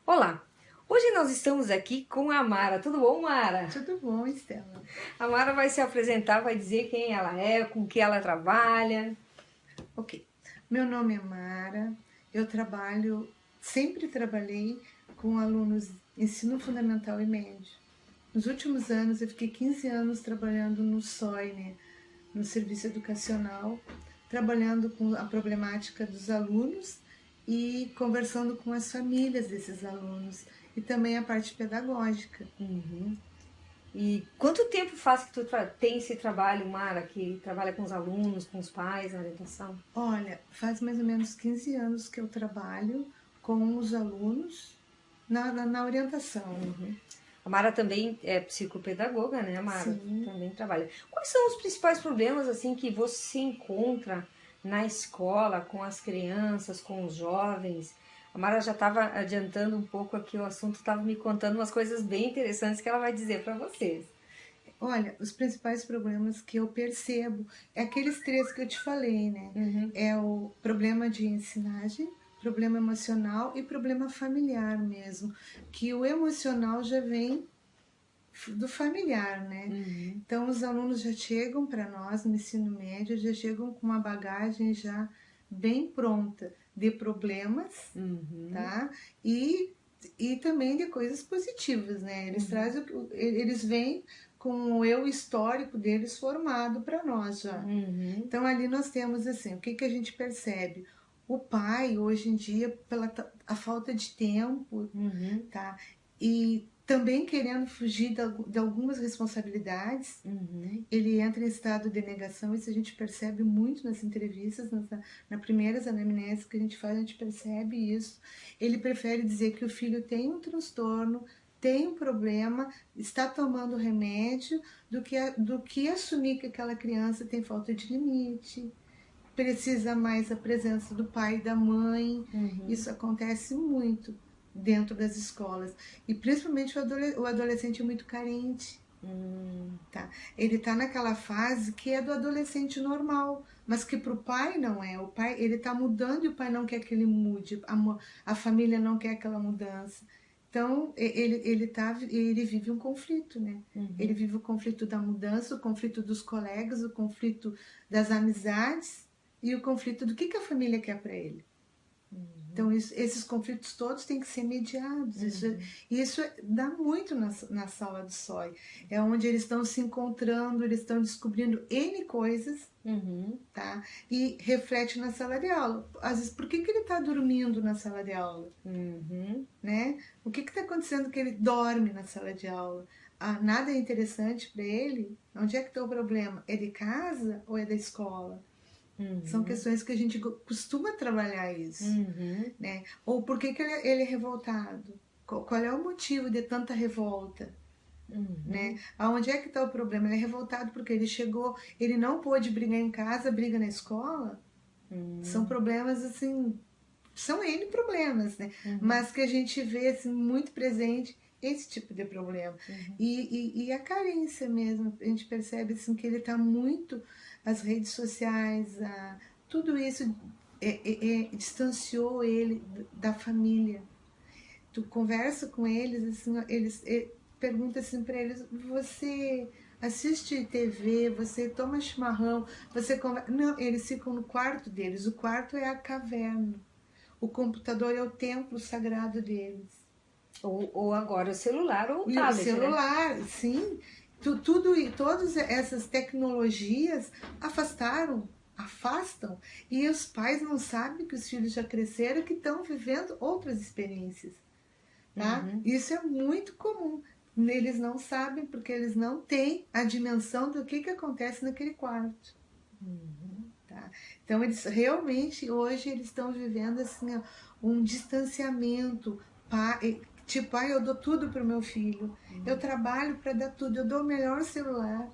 Olá! Hoje nós estamos aqui com a Mara. Tudo bom, Mara? Tudo bom, Estela? A Mara vai se apresentar, vai dizer quem ela é, com que ela trabalha. Ok. Meu nome é Mara, eu sempre trabalhei com alunos ensino fundamental e médio. Nos últimos anos, eu fiquei 15 anos trabalhando no SOI, né, no Serviço Educacional, trabalhando com a problemática dos alunos e conversando com as famílias desses alunos e também a parte pedagógica. E quanto tempo faz que tu tem esse trabalho, Mara, que trabalha com os alunos, com os pais, na orientação? Olha, faz mais ou menos 15 anos que eu trabalho com os alunos na orientação. A Mara também é psicopedagoga, né, Mara? Sim. Também trabalha. Quais são os principais problemas, assim, que você encontra na escola, com as crianças, com os jovens? A Mara já estava adiantando um pouco aqui o assunto, estava me contando umas coisas bem interessantes que ela vai dizer para vocês. Olha, os principais problemas que eu percebo é aqueles três que eu te falei, né? É o problema de ensinagem, problema emocional e problema familiar mesmo. Que o emocional já vem do familiar, né? Então os alunos já chegam para nós no ensino médio, já chegam com uma bagagem já bem pronta de problemas, tá? E também de coisas positivas, né? Eles vêm com o eu histórico deles formado para nós já. Então ali nós temos assim, o que a gente percebe? O pai hoje em dia pela a falta de tempo, tá? E também querendo fugir de algumas responsabilidades, ele entra em estado de negação. Isso a gente percebe muito nas entrevistas, nas primeiras anamneses que a gente faz, a gente percebe isso. Ele prefere dizer que o filho tem um transtorno, tem um problema, está tomando remédio, do que assumir que aquela criança tem falta de limite, precisa mais da presença do pai e da mãe. Isso acontece muito dentro das escolas. E principalmente o adolescente muito carente. Tá? Ele está naquela fase que é do adolescente normal, mas que para o pai não é. O pai ele está mudando e o pai não quer que ele mude. A família não quer aquela mudança. Então ele vive um conflito, né? Ele vive o conflito da mudança, o conflito dos colegas, o conflito das amizades e o conflito do que a família quer para ele. Então, esses conflitos todos têm que ser mediados. Isso dá muito na sala do SOI. É onde eles estão se encontrando, eles estão descobrindo N coisas, tá? E reflete na sala de aula. Às vezes, por que ele está dormindo na sala de aula? Né? O que está acontecendo que ele dorme na sala de aula? Nada é interessante para ele? Onde é que está o problema? É de casa ou é da escola? São questões que a gente costuma trabalhar isso, né? Ou por que ele é revoltado? Qual é o motivo de tanta revolta? Né? Aonde é que está o problema? Ele é revoltado porque ele chegou, ele não pôde brigar em casa, briga na escola. São problemas assim, são N problemas, né? Mas que a gente vê assim, muito presente esse tipo de problema. E a carência mesmo, a gente percebe assim, que ele está muito, as redes sociais, tudo isso distanciou ele da família. Tu conversa com eles, assim, eles pergunta assim para eles, você assiste TV, você toma chimarrão, você conversa. Não, eles ficam no quarto deles, o quarto é a caverna. O computador é o templo sagrado deles. Ou agora o celular ou o E o tablet, né? celular, sim. Tudo e todas essas tecnologias afastam. E os pais não sabem que os filhos já cresceram, que estão vivendo outras experiências. Tá? Isso é muito comum. Eles não sabem porque eles não têm a dimensão do que acontece naquele quarto. Tá? Então eles realmente hoje eles estão vivendo assim um distanciamento, tipo, eu dou tudo pro meu filho, eu trabalho para dar tudo, eu dou o melhor celular,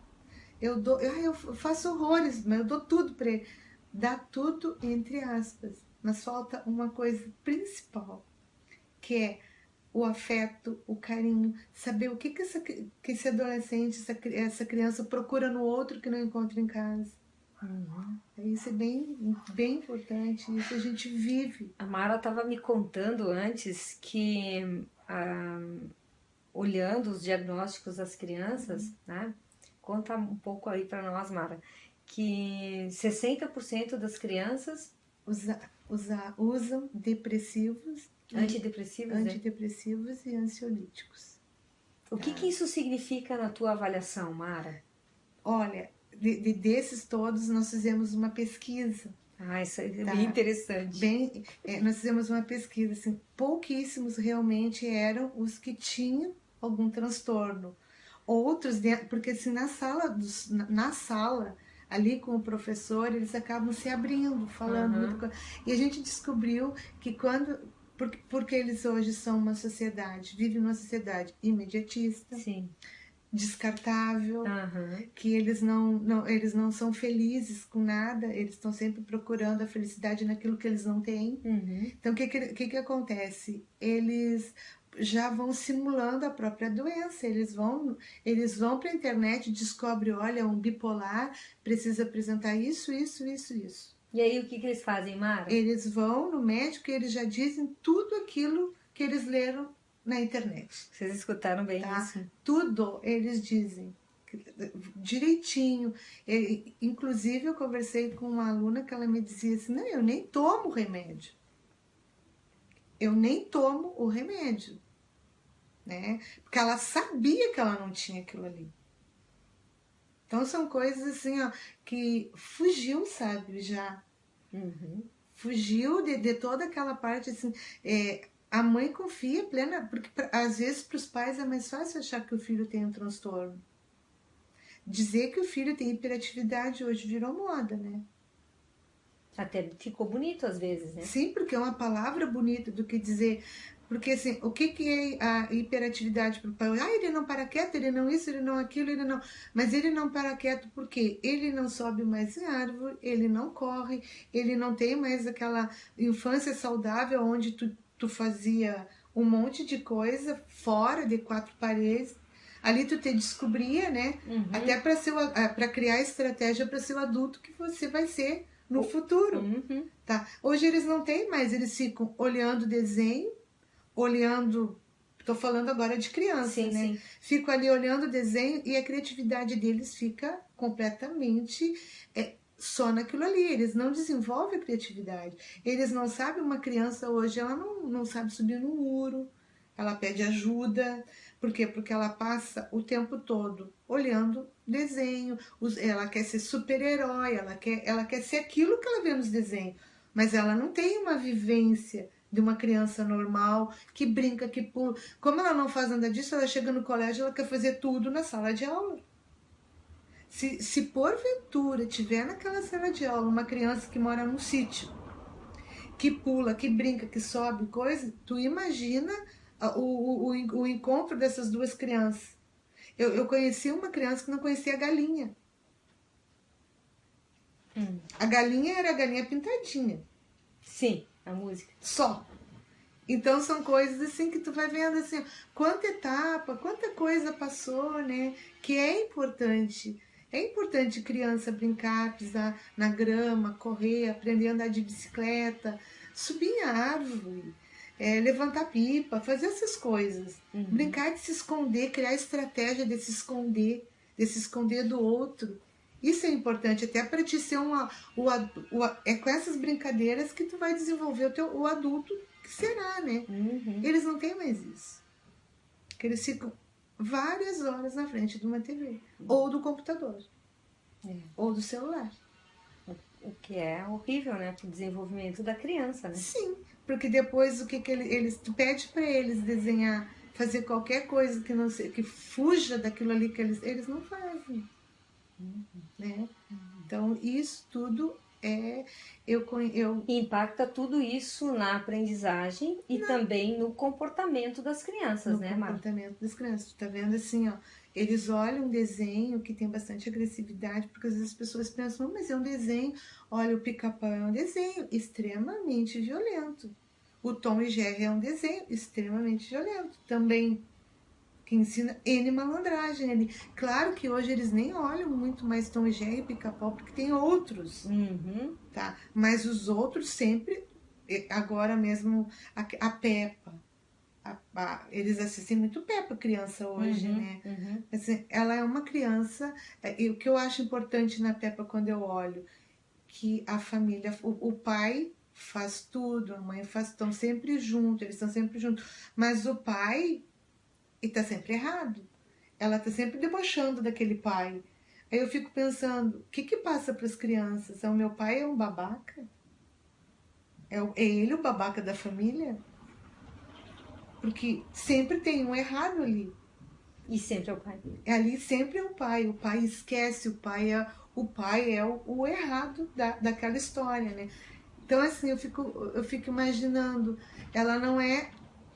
eu faço horrores, mas eu dou tudo para ele, dá tudo entre aspas, mas falta uma coisa principal, que é o afeto, o carinho, saber o que esse adolescente, essa criança procura no outro que não encontra em casa. Isso é bem importante, isso a gente vive. A Mara estava me contando antes que, olhando os diagnósticos das crianças, né? Conta um pouco aí para nós, Mara, que 60% das crianças Usam depressivos, antidepressivos, e ansiolíticos. O que isso significa na tua avaliação, Mara? Olha, desses todos nós fizemos uma pesquisa. Isso é bem interessante. Nós fizemos uma pesquisa, assim, pouquíssimos realmente eram os que tinham algum transtorno. Outros, porque assim, na sala, ali com o professor, eles acabam se abrindo, falando muita coisa. E a gente descobriu que porque eles hoje são uma sociedade, vivem numa sociedade imediatista. Sim. Descartável, que eles não são felizes com nada, eles estão sempre procurando a felicidade naquilo que eles não têm. Então, o que acontece? Eles já vão simulando a própria doença, eles vão para a internet e descobrem, olha, um bipolar precisa apresentar isso. E aí, o que eles fazem, Mara? Eles vão no médico e eles já dizem tudo aquilo que eles leram na internet. Vocês escutaram bem isso? Tudo eles dizem direitinho. Inclusive, eu conversei com uma aluna que ela me dizia assim, não, eu nem tomo remédio. Eu nem tomo o remédio. Né? Porque ela sabia que ela não tinha aquilo ali. Então, são coisas assim, ó, que fugiu, sabe, já. Fugiu de toda aquela parte, assim... A mãe confia plena, porque às vezes para os pais é mais fácil achar que o filho tem um transtorno. Dizer que o filho tem hiperatividade hoje virou moda, né? Até ficou bonito às vezes, né? Sim, porque é uma palavra bonita do que dizer... Porque assim, o que é a hiperatividade para o pai? Ele não para quieto, ele não isso, ele não aquilo, ele não... Mas ele não para quieto por quê? Ele não sobe mais em árvore, ele não corre, ele não tem mais aquela infância saudável onde tu fazia um monte de coisa fora de quatro paredes. Ali tu te descobria, né? Até para criar estratégia para ser o adulto que você vai ser no futuro. Tá? Hoje eles não têm mais, eles ficam olhando desenho, tô falando agora de criança, né? Sim. Fico ali olhando desenho e a criatividade deles fica completamente... só naquilo ali, eles não desenvolvem a criatividade, eles não sabem, uma criança hoje, ela não sabe subir no muro, ela pede ajuda, por quê? Porque ela passa o tempo todo olhando desenho, ela quer ser super-herói, ela quer ser aquilo que ela vê nos desenhos, mas ela não tem uma vivência de uma criança normal, que brinca, que pula, como ela não faz nada disso, ela chega no colégio, ela quer fazer tudo na sala de aula. Se porventura tiver naquela sala de aula uma criança que mora num sítio, que pula, que brinca, que sobe, coisa, tu imagina o encontro dessas duas crianças. Eu conheci uma criança que não conhecia a galinha. A galinha era a galinha pintadinha. Sim, a música. Só. Então são coisas assim que tu vai vendo assim, quanta etapa, quanta coisa passou, né? Que é importante. É importante criança brincar, pisar na grama, correr, aprender a andar de bicicleta, subir em árvore, levantar pipa, fazer essas coisas. Brincar de se esconder, criar estratégia de se esconder do outro. Isso é importante, até para te ser é com essas brincadeiras que tu vai desenvolver o adulto que será, né? Eles não têm mais isso. Porque eles ficam várias horas na frente de uma TV, ou do computador, ou do celular. O que é horrível, né? Para o desenvolvimento da criança, né? Sim, porque depois tu pede para eles desenhar, fazer qualquer coisa que não que fuja daquilo ali que eles não fazem. Né? Então, isso tudo impacta tudo isso na aprendizagem e também no comportamento das crianças, né, Mara? No comportamento das crianças. Tu tá vendo assim, ó, eles olham um desenho que tem bastante agressividade, porque às vezes as pessoas pensam, mas é um desenho, olha, o Pica-Pau é um desenho extremamente violento. O Tom e Jerry é um desenho extremamente violento também. que ensina N malandragem ali. Claro que hoje eles nem olham muito mais Tom e Jerry e Pica-Pau, porque tem outros, tá? Mas os outros sempre, agora mesmo, a Peppa, eles assistem muito Peppa, criança hoje, né? Assim, ela é uma criança, e o que eu acho importante na Peppa quando eu olho, que a família, o pai faz tudo, a mãe faz, estão sempre juntos, eles estão sempre juntos, mas o pai está sempre errado. Ela está sempre debochando daquele pai. Aí eu fico pensando, o que que passa para as crianças? O meu pai é um babaca? É ele o babaca da família? Porque sempre tem um errado ali. E sempre é o pai. Ali sempre é o pai. O pai esquece, o pai é o errado daquela história, né? Então, assim, eu fico imaginando, ela não é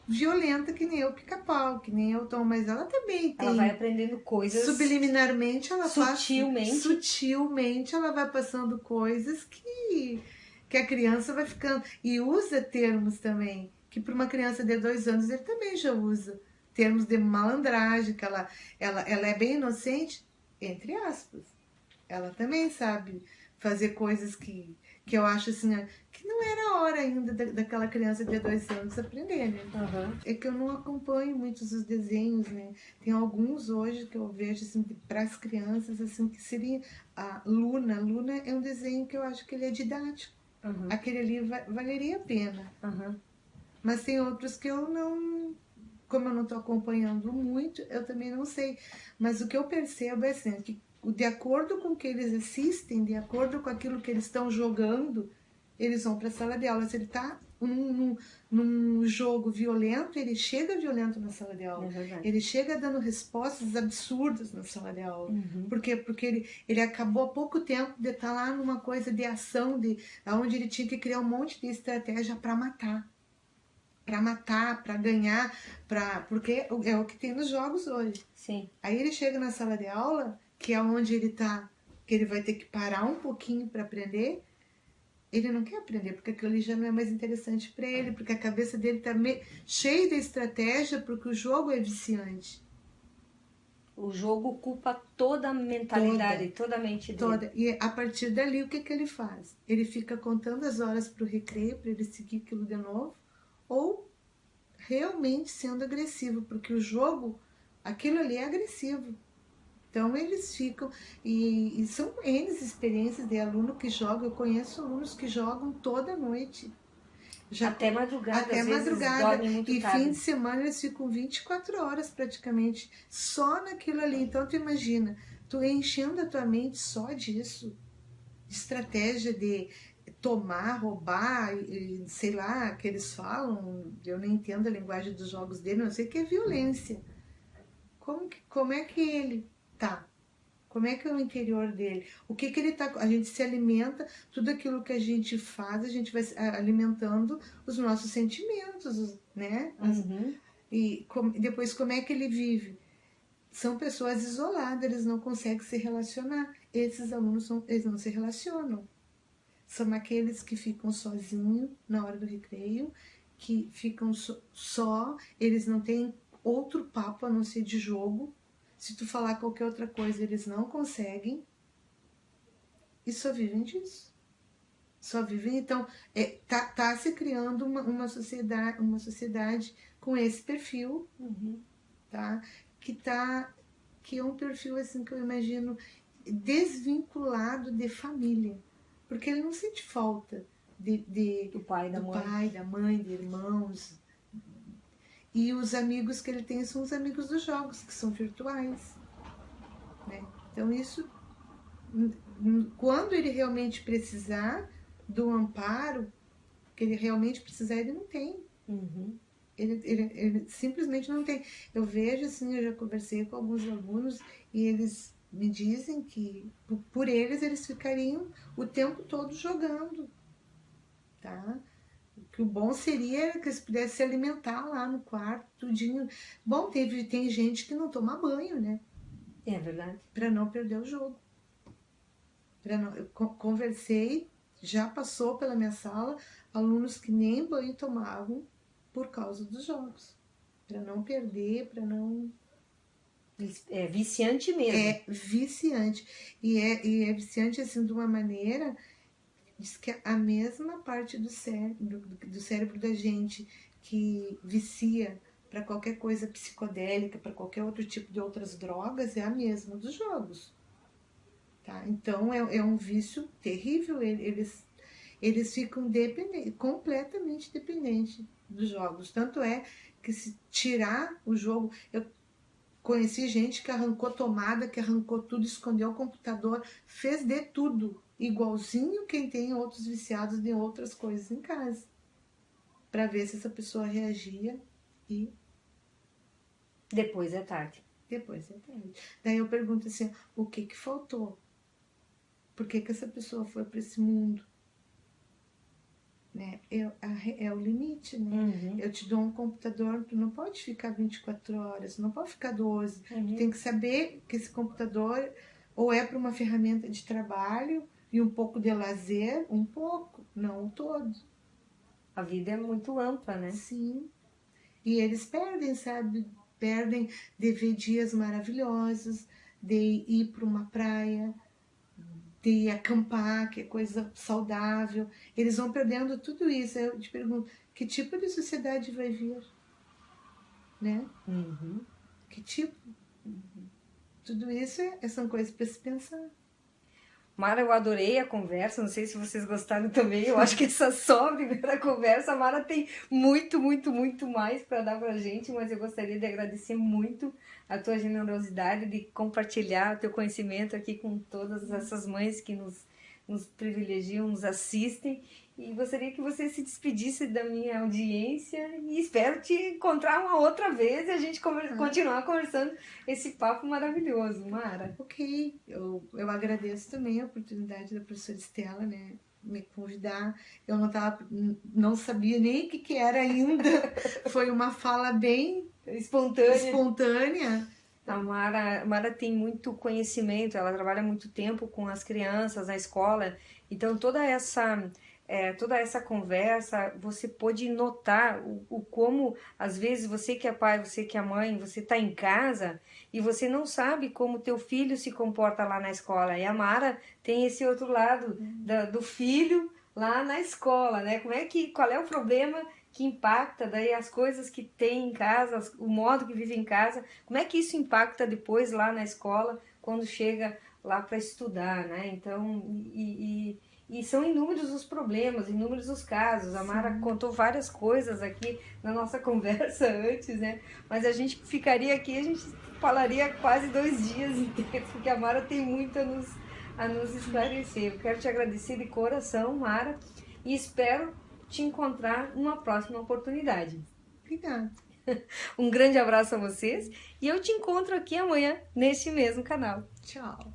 violenta que nem eu, Pica-Pau, que nem eu, Tom, mas ela também tem. Ela vai aprendendo coisas subliminarmente, ela sutilmente ela vai passando coisas que a criança vai ficando. E usa termos também, que para uma criança de 2 anos ele também já usa. Termos de malandragem, que ela é bem inocente, entre aspas. Ela também sabe fazer coisas que eu acho assim, que não era a hora ainda daquela criança de 2 anos aprender, né? É que eu não acompanho muitos os desenhos, né? Tem alguns hoje que eu vejo, assim, para as crianças, assim, que seria a Luna. Luna é um desenho que eu acho que ele é didático. Aquele ali valeria a pena. Mas tem outros que eu não... Como eu não estou acompanhando muito, eu também não sei. Mas o que eu percebo é assim, que de acordo com o que eles assistem, de acordo com aquilo que eles estão jogando, eles vão para a sala de aula. Se ele está num jogo violento, ele chega violento na sala de aula. Ele chega dando respostas absurdas na sala de aula. Por quê? Porque ele acabou há pouco tempo de estar lá numa coisa de ação, onde ele tinha que criar um monte de estratégia para matar. Para ganhar, porque é o que tem nos jogos hoje. Sim. Aí ele chega na sala de aula, que é onde ele tá, que ele vai ter que parar um pouquinho para aprender. Ele não quer aprender, porque aquilo ali já não é mais interessante para ele, porque a cabeça dele tá cheia de estratégia, porque o jogo é viciante. O jogo ocupa toda a mentalidade, toda a mente dele. Toda. E a partir dali, o que ele faz? Ele fica contando as horas para o recreio, para ele seguir aquilo de novo, ou realmente sendo agressivo, porque o jogo, aquilo ali é agressivo. Então eles ficam, e são N experiências de aluno que joga, eu conheço alunos que jogam toda noite. Até madrugada, até às madrugada. vezes muito e tarde. Fim de semana eles ficam 24 horas praticamente só naquilo ali. Então tu imagina, tu enchendo a tua mente só disso, de estratégia de tomar, roubar, sei lá, que eles falam, eu não entendo a linguagem dos jogos dele, não sei que é violência. Como é que ele tá? Como é que é o interior dele? O que ele tá... A gente se alimenta, tudo aquilo que a gente faz, a gente vai alimentando os nossos sentimentos, né? E depois, como é que ele vive? São pessoas isoladas, eles não conseguem se relacionar. Esses alunos, eles não se relacionam. São aqueles que ficam sozinhos na hora do recreio, que ficam só, eles não têm outro papo a não ser de jogo. Se tu falar qualquer outra coisa, eles não conseguem. E só vivem disso. Só vivem, então, tá se criando uma sociedade com esse perfil, tá? Que é um perfil, assim, que eu imagino desvinculado de família. Porque ele não sente falta do pai, da mãe, de irmãos. E os amigos que ele tem são os amigos dos jogos, que são virtuais. Né? Então isso, quando ele realmente precisar do amparo, que ele realmente precisar, ele não tem. Ele simplesmente não tem. Eu vejo, assim, eu já conversei com alguns alunos e eles me dizem que por eles ficariam o tempo todo jogando, tá? Que o bom seria que eles pudessem se alimentar lá no quarto, tudinho. Bom, tem gente que não toma banho, né? É verdade. Para não perder o jogo. Eu conversei, já passou pela minha sala, alunos que nem banho tomavam por causa dos jogos. Para não perder, para não... É viciante mesmo. É viciante. E é viciante assim de uma maneira, diz que a mesma parte do cérebro da gente que vicia para qualquer coisa psicodélica, para qualquer outro tipo de outras drogas, é a mesma dos jogos. Tá? Então é um vício terrível. Eles ficam completamente dependentes dos jogos. Tanto é que se tirar o jogo. Eu conheci gente que arrancou tomada, que arrancou tudo, escondeu o computador, fez de tudo, igualzinho quem tem outros viciados de outras coisas em casa, para ver se essa pessoa reagia e Depois é tarde. depois é tarde. Daí eu pergunto assim, o que que faltou? Por que que essa pessoa foi para esse mundo? Né? É o limite, né? Uhum. Eu te dou um computador, tu não pode ficar 24 horas, não pode ficar 12. Uhum. Tu tem que saber que esse computador ou é para uma ferramenta de trabalho e um pouco de lazer, um pouco, não o todo. A vida é muito ampla, né? Sim. E eles perdem, sabe? Perdem de ver dias maravilhosos, de ir para uma praia, de acampar, que é coisa saudável. Eles vão perdendo tudo isso. Eu te pergunto, que tipo de sociedade vai vir? Né? Uhum. Que tipo? Tudo isso são coisas para se pensar. Mara, eu adorei a conversa, não sei se vocês gostaram também, eu acho que essa só a primeira conversa, a Mara tem muito, muito, muito mais para dar pra gente, mas eu gostaria de agradecer muito a tua generosidade de compartilhar o teu conhecimento aqui com todas essas mães que nos privilegiam, nos assistem, e gostaria que você se despedisse da minha audiência e espero te encontrar uma outra vez e a gente continuar conversando esse papo maravilhoso, Mara. Ok, eu agradeço também a oportunidade da professora Estela, né, me convidar. Eu não sabia nem o que era ainda. Foi uma fala bem espontânea. A Mara tem muito conhecimento, ela trabalha muito tempo com as crianças na escola, então toda essa conversa, você pode notar o como, às vezes, você que é pai, você que é mãe, você está em casa e você não sabe como teu filho se comporta lá na escola. E a Mara tem esse outro lado do filho lá na escola, né? Qual é o problema que impacta daí as coisas que tem em casa, o modo que vive em casa, como é que isso impacta depois lá na escola, quando chega lá para estudar, né? Então, e são inúmeros os problemas, inúmeros os casos. A Mara contou várias coisas aqui na nossa conversa antes, né? Mas a gente ficaria aqui, a gente falaria quase 2 dias inteiros, porque a Mara tem muito a nos esclarecer. Eu quero te agradecer de coração, Mara, e espero te encontrar numa próxima oportunidade. Obrigada. Um grande abraço a vocês e eu te encontro aqui amanhã neste mesmo canal. Tchau.